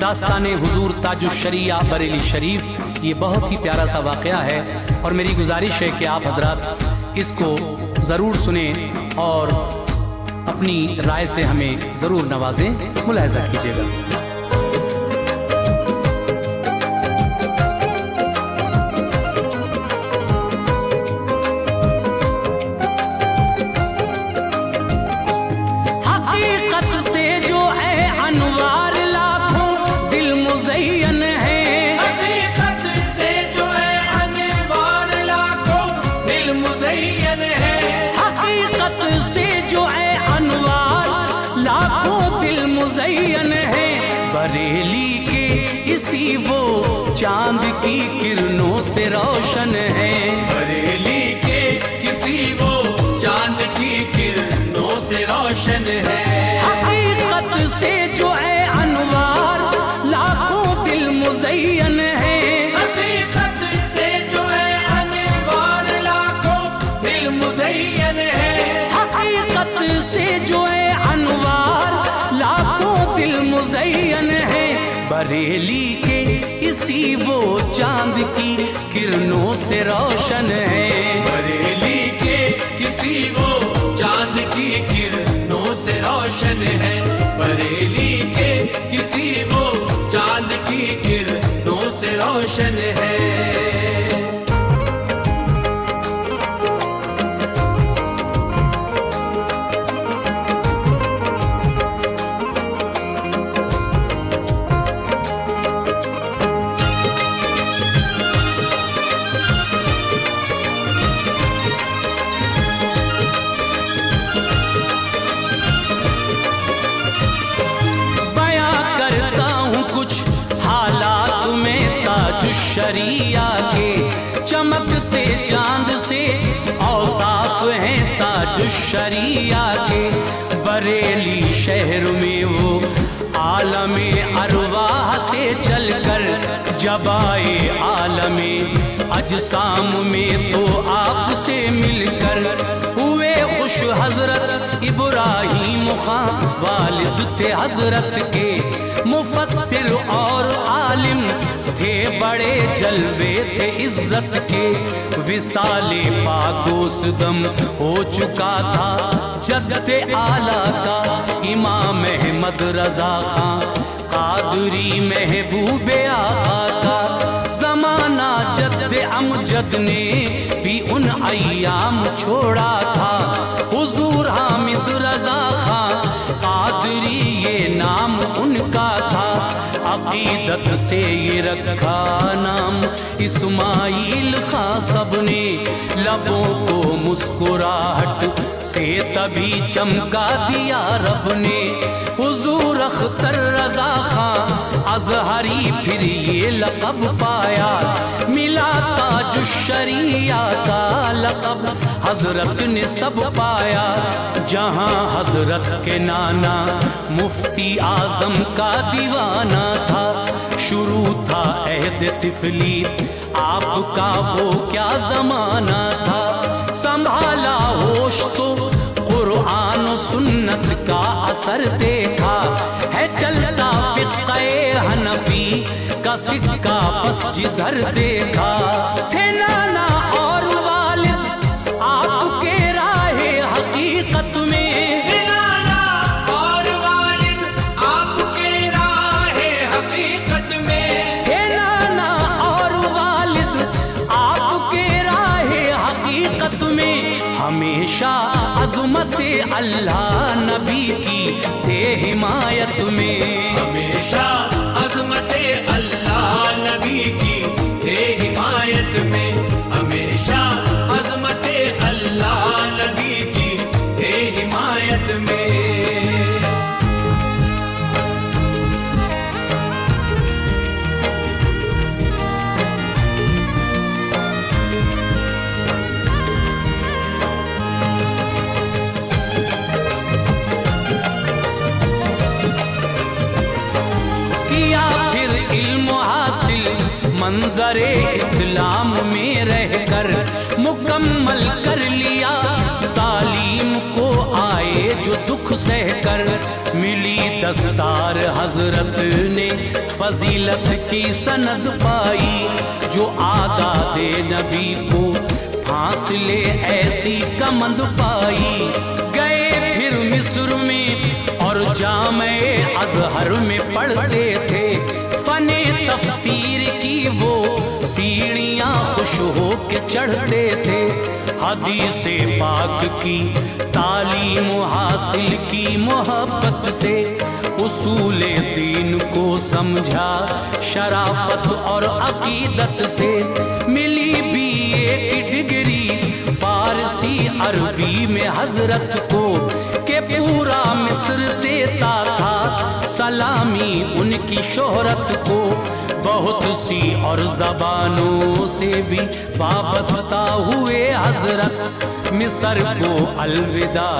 داستان حضور تاج الشریعہ بریلی شریف، یہ بہت ہی پیارا سا واقعہ ہے، اور میری گزارش ہے کہ آپ حضرات اس کو ضرور سنیں اور اپنی رائے سے ہمیں ضرور نوازیں، ملاحظہ کیجیے گا۔ بریلی کے اسی وہ چاند کی کرنوں سے روشن ہے، بریلی کے کسی وہ چاند کی کرنوں سے روشن ہے۔ حقیقت سے جو ہے انوار لاکھوں دل مزین ہے، حقیقت سے جو ہے انوار لاکھوں دل مزین ہے، حقیقت سے جو ہے انوار لاکھوں دل مزین ہے۔ بریلی کے اسی وہ چاند کی کرنوں سے روشن ہے، بریلی کے کسی وہ چاند کی کرنوں سے روشن ہے، بریلی کے کسی وہ چاند کی کرنوں سے روشن ہے۔ شریعہ کے چمکتے چاند سے اوصاف ہیں تاج الشریعہ کے، بریلی شہر میں وہ عالم ارواح سے چل کر جب آئے عالم اجسام میں تو آپ سے مل کر ہوئے خوش حضرت ابراہیم خان، والد تھے حضرت کے مفسر اور عالم تھے، بڑے جلوے تھے عزت کے، وصال پاک دم ہو چکا تھا جد اعلیٰ کا، امام احمد رضا خان قادری محبوب آقا کا، زمانہ جد امجد نے بھی ان ایام چھوڑا تھا، حضور حامد رضا خان قادری یہ نام ان کا تھا، عقیدت سے یہ رکھا نام اسماعیل خان، سب نے لبوں کو مسکراہٹ سے تبھی چمکا دیا رب نے، حضور اختر رضا خان ازہری پھر یہ لقب پایا، ملا تاج الشریعہ کا لقب حضرت نے سب پایا، جہاں حضرت کے نانا مفتی اعظم کا دیوانہ تھا، شروع تھا عہد طفلیت آپ کا وہ کیا زمانہ تھا، سنبھالا ہوش تو قرآن و سنت کا اثر دیکھا، ہے چلتا فقہ حنفی کا سکہ بس جدھر دیکھا، تھے نانا اور والد آپ کے راہ حقیقت میں، نانا اور والد آپ کے راہ حقیقت میں، تھے نانا اور والد آپ کے راہ حقیقت میں، ہمیشہ عظمت اللہ نبی کی تھے حمایت میں، ہمیشہ عظمت اللہ نبی کی تھے حمایت میں، ہمیشہ عظمت اللہ نبی کی تھے حمایت میں۔ منظر اسلام میں رہ کر مکمل کر لیا تعلیم کو، آئے جو دکھ سہ کر ملی دستار حضرت نے فضیلت کی سند پائی، جو آداد نبی کو فاصلے ایسی کمند پائی۔ گئے پھر مصر میں اور جامع ازہر میں پڑھتے تھے، فن تفسیر کی وہ سیڑھیاں خوش ہو کے چڑھتے تھے۔ حدیث پاک کی تعلیم حاصل کی محبت سے، اصول دین کو سمجھا شرافت اور عقیدت سے۔ ملی BA کی ڈگری فارسی عربی میں حضرت کو، کہ پورا مصر دیتا تھا سلامی ان کی شہرت کو۔ بہت سی اور زبانوں سے بھی وابستہ ہوئے حضرت، مصر کو الوداع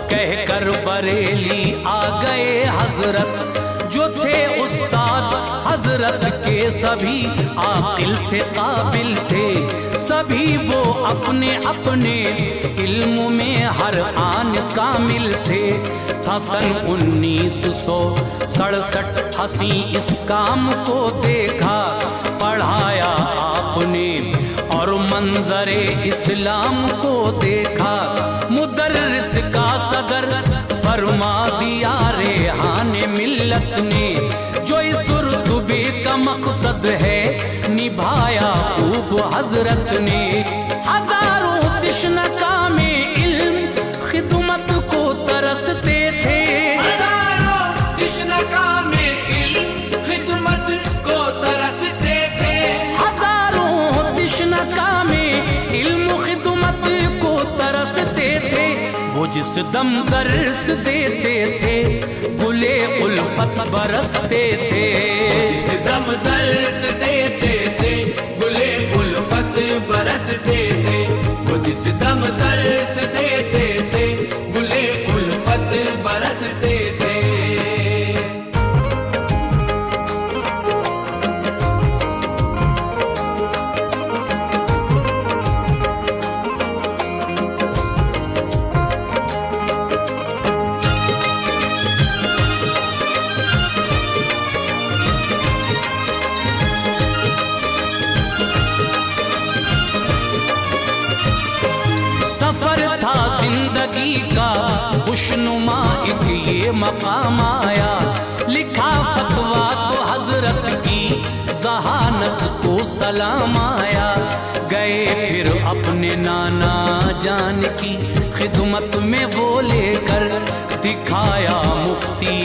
کہہ کر بریلی آ گئے حضرت۔ جو تھے استاد حضرت کے سبھی عاقل تھے، قابل تھے سبھی، وہ اپنے اپنے علم میں ہر آن کامل تھے۔ تھا سن 1967 ہنسی اس کام کو دیکھا، پڑھایا آپ نے اور منظر اسلام کو دیکھا۔ مدرس کا صدر فرما دیا ریحان ملت نے، جو اس رتبے کا مقصد ہے نبھایا خوب حضرت نے۔ ہزاروں تشنہ کام علم خدمت کو ترستے تھے، ہزاروں تشنہ کام علم خدمت کو ترستے تھے، ہزاروں تشنہ کام علم خدمت کو ترستے تھے۔ وہ جس دم درس دیتے تھے گلے الفت برستے تھے، جس دم درس دیتے تھے گلے الفت برستے تھے، وہ جس دم درس دیتے تھے گلے الفت برستے تھے۔ سفر تھا زندگی کا خوشنما ایک یہ مقام آیا، لکھا فتویٰ تو حضرت کی ذہانت کو سلام آیا۔ گئے پھر اپنے نانا جان کی خدمت میں وہ لے کر، دکھایا مفتی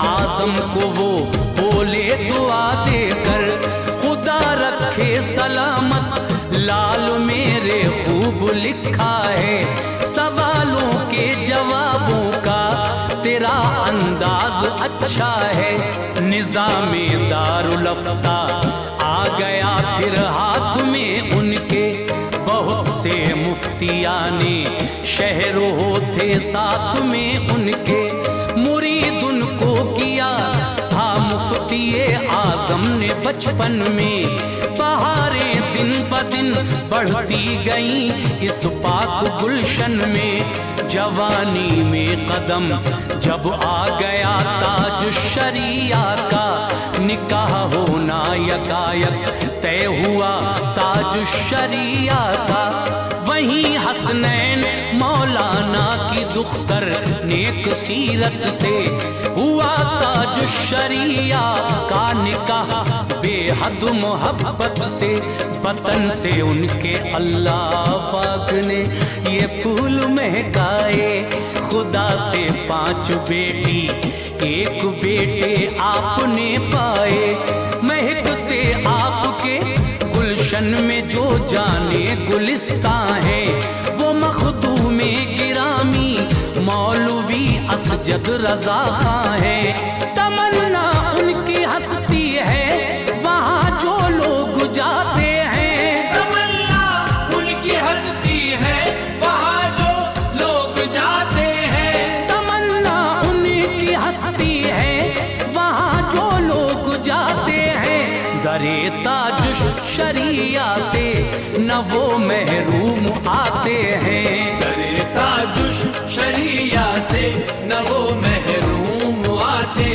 اعظم کو وہ بولے دعا دے کر، خدا رکھے سلامت لال میرے خوب لکھا ہے، سوالوں کے جوابوں کا تیرا انداز اچھا ہے۔ نظام دارالفتہ آ گیا پھر ہاتھ میں ان کے، بہت سے مفتیان شہر ہوتے ساتھ میں ان کے، مرید ان کو کیا تھا مفتی اعظم نے بچپن میں۔ بہاریں دن بدن بڑھتی گئیں اس پاک گلشن میں، جوانی میں قدم جب آ گیا تاج الشریعہ کا، نکاح ہونا یکایک طے ہوا تاج الشریعہ کا۔ وہیں حسنین مولانا کی دختر نیک سیرت سے، ہوا تاج الشریعہ کا نکاح بے حد محبت سے۔ وطن سے ان کے اللہ پاک نے یہ پھول مہکائے، خدا سے 5 بیٹی 1 بیٹے آپ نے پائے۔ مہکتے آپ کے گلشن میں جو جانے گلستان ہے، وہ مخدوم گرامی مولوی اسجد رضا خاں ہے۔ تمنا ان کی ہستی ہے وہاں جو لوگ جاتے ہیں، تمنا ان کی ہستی ہے وہاں جو لوگ جاتے ہیں، تمنا ان کی ہستی ہے وہاں جو لوگ جاتے ہیں۔ درے تاج شریعہ سے نہ وہ محروم آتے ہیں، درے تاج شریعہ سے نہ وہ محروم آتے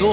2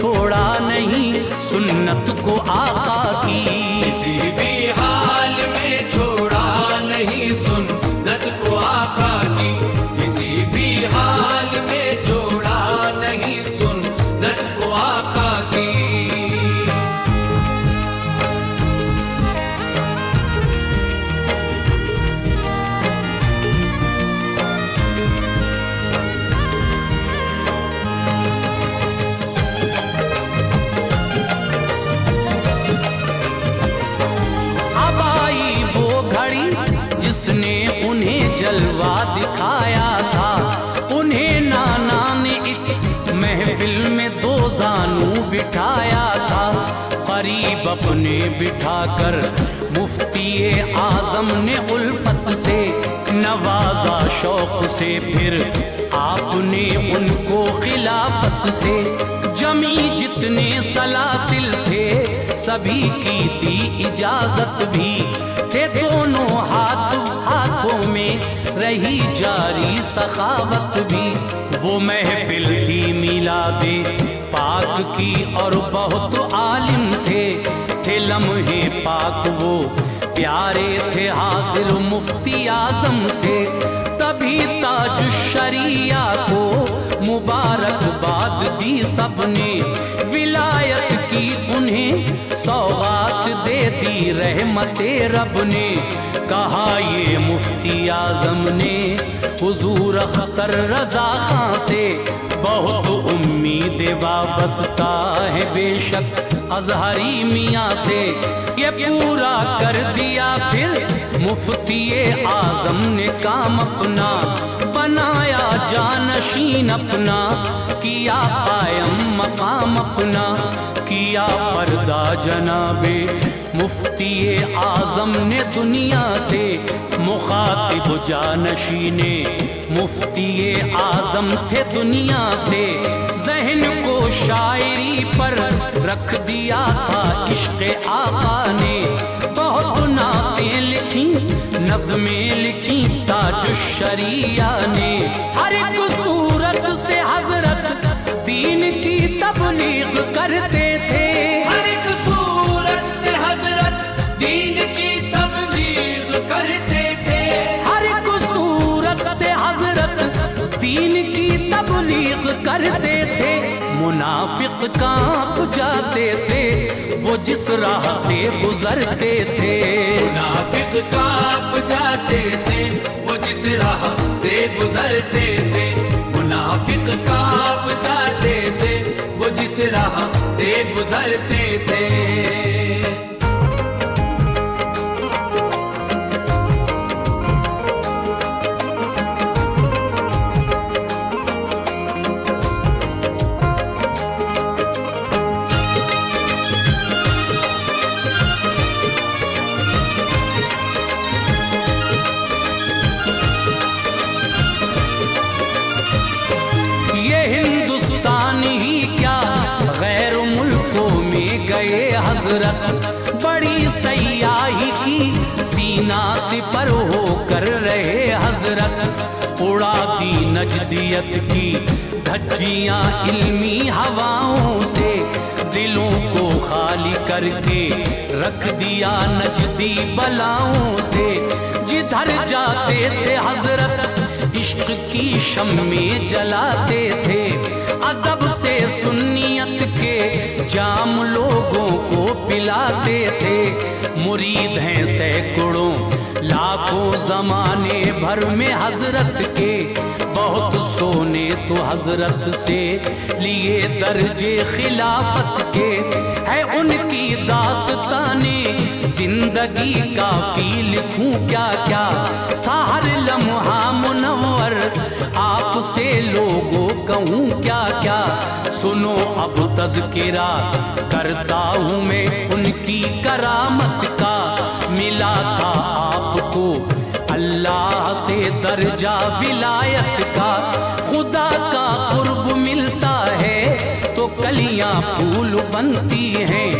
چھوڑا نہیں سنت کو آقا کی، کسی بھی حال میں چھوڑا نہیں سنت کو آقا کی، کسی بھی حال میں چھوڑا نہیں سنت کو آقا کی۔ اب آئی وہ گھڑی جس نے انہیں جلوہ دکھایا تھا، انہیں نانا نے ایک محفل میں دو زانو بٹھایا تھا، قریب اپنے بٹھا کر مفتی اعظم نے الفت سے نوازا شوق سے، پھر آپ نے ان کو خلافت سے، جمی جتنے سلاسل تھے سبھی کی تھی اجازت بھی، تھے دونوں ہاتھوں میں رہی جاری سخاوت بھی، وہ محفل تھی میلاد پاک کی اور بہت عالم تھے لمحے پاک وہ پیارے تھے، حاضر مفتی اعظم تھے، تبھی تاج الشریعہ کو مبارک باد دی سب نے، ولایت کی انہیں سوغات دے دی رحمت رب نے، کہا یہ مفتی اعظم نے حضور اختر رضا خان سے، بہت امید وابستہ ہے بے شک اظہری میاں سے، یہ پورا کر دیا پھر مفتی اعظم نے کام اپنا، بنایا جانشین اپنا، کیا قائم مقام اپنا، کیا پردہ جناب مفتی اعظم نے دنیا سے، مخاطب جانشین مفتی اعظم تھے دنیا سے، ذہن کو شاعری پر رکھ دیا تھا عشق آقا نے، بہت نعتیں لکھیں نظمیں لکھیں تاج الشریعہ نے، ہر ایک صورت سے حضرت دین کی تبلیغ کرتے تھے، ہر ایک صورت سے حضرت دین کی تبلیغ کرتے تھے، ہر ایک صورت سے حضرت دین کی تبلیغ کرتے تھے، منافق کانپ جاتے تھے وہ جس راہ سے گزرتے تھے، منافق کانپ جاتے تھے وہ جس راہ سے گزرتے تھے، منافق کانپ جاتے تھے وہ جس راہ سے گزرتے تھے۔ حضرت بڑی سیاحی کی سینہ سپر ہو کر رہے حضرت، اڑا دی نجدیت کی دھجیاں علمی ہواؤں سے، دلوں کو خالی کر کے رکھ دیا نجدی بلاؤں سے، جدھر جاتے تھے حضرت عشق کی شمیں جلاتے تھے، ادب سے سنیت کے جام لوگوں کو پلاتے تھے، مرید ہیں سینکڑوں لاکھوں زمانے بھر میں حضرت کے، بہت سونے تو حضرت سے لیے درجے خلافت کے، ہے ان کی داستانیں زندگی کافی لکھوں کیا کیا، تھا ہر لمحہ منور آپ سے لوگوں کہوں کیا کیا، سنو اب تذکرہ کرتا ہوں میں ان کی کرامت کا، ملا تھا آپ کو اللہ سے درجہ ولایت کا، خدا کا قرب ملتا ہے تو کلیاں پھول بنتی ہیں،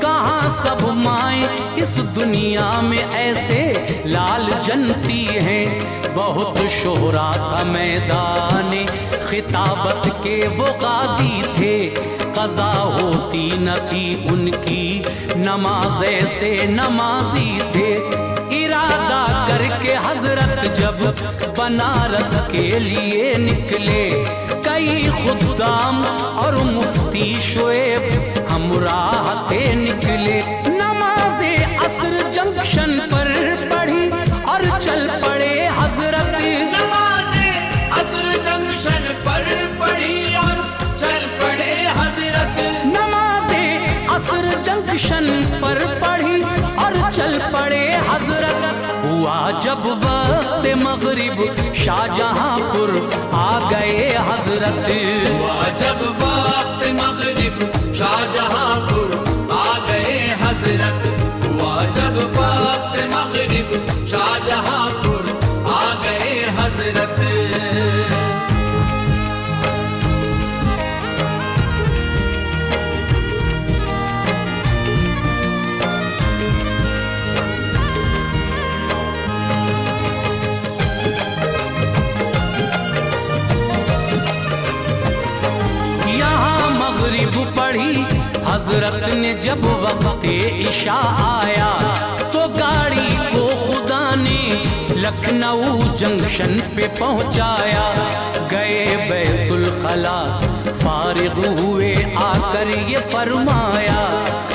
کہاں سب مائیں اس دنیا میں ایسے لال جنتی ہیں، بہت شہرا تھا میدان خطابت کے وہ غازی تھے، قضا ہوتی نہ تھی ان کی نمازیں سے نمازی تھے ارادہ کر کے حضرت جب بنارس کے لیے نکلے کئی خدام اور مفتی شعیب ہمراہ تھے نکلے نماز عصر جنکشن پر پڑھی اور چل پڑے حضرت نماز عصر جنکشن پر پڑھی اور چل پڑے حضرت نماز عصر جنکشن پر پڑھی اور چل پڑے حضرت ہوا جب وقت مغرب شاہجہاں پور آ گئے حضرت ہوا جب وقت مغرب شاہجہاں پور آ گئے حضرت ہوا جب وقت مغرب شاہجہاں پور آ گئے حضرت پڑھی حضرت نے جب وقت عشاء آیا تو گاڑی کو خدا نے لکھنؤ جنکشن پہ پہنچایا گئے بیت الخلا فارغ ہوئے آ کر یہ فرمایا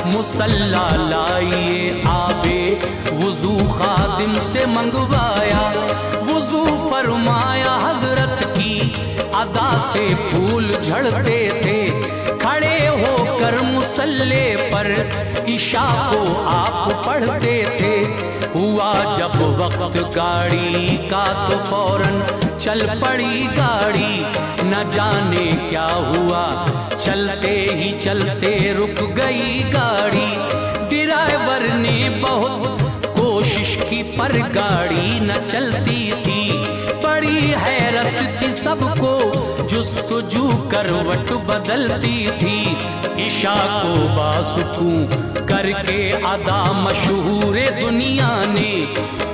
مصلی لائیے آبے وضو خادم سے منگوایا وضو فرمایا حضرت کی ادا سے پھول جھڑتے تھے کھڑے ہو کر مصلی پر عشاء کو آپ پڑھتے تھے ہوا جب وقت گاڑی کا تو فوراً چل پڑی گاڑی نہ جانے کیا ہوا چلتے ہی چلتے رک گئی گاڑی ڈرائیور نے بہت کوشش کی پر گاڑی نہ چلتی تھی بڑی حیرت تھی سب کو جستجو کروٹ بدلتی تھی عشاء کو باسکون کر کے ادا مشہور دنیا نے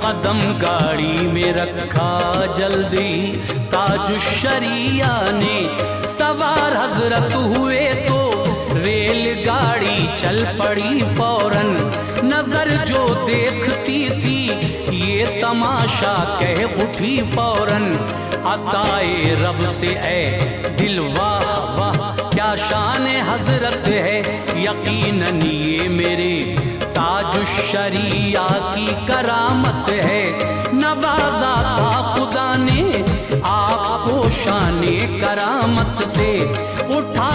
قدم گاڑی میں رکھا جلدی تاج الشریعہ نے سوار حضرت ہوئے تو ریل گاڑی چل پڑی فوراً نظر جو دیکھتی تھی یہ تماشا کہہ اٹھی فوراً عطائے رب سے اے دل واہ واہ کیا شان حضرت ہے یقیناً یہ میرے تاج الشریعہ کی کرامت ہے نوازا تھا خدا نے آپ کو شان کرامت سے اٹھا